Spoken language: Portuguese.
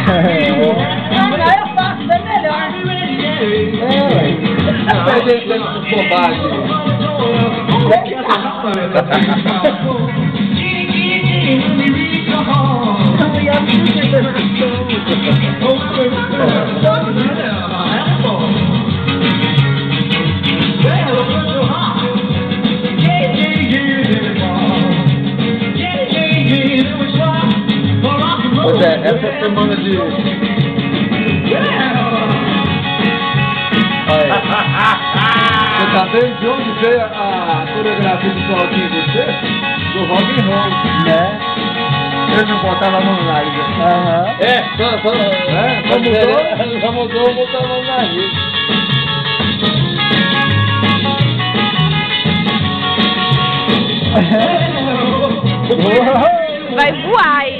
eu faço bem melhor. Vai deixando com bobagem. Pois é, essa semana de... Você tá vendo de onde veio a coreografia do Claudinho de você? Do rock and roll, né? Ele não botava a mão no nariz. Aham. Só mudou, botou a mão no nariz. Vai voar aí.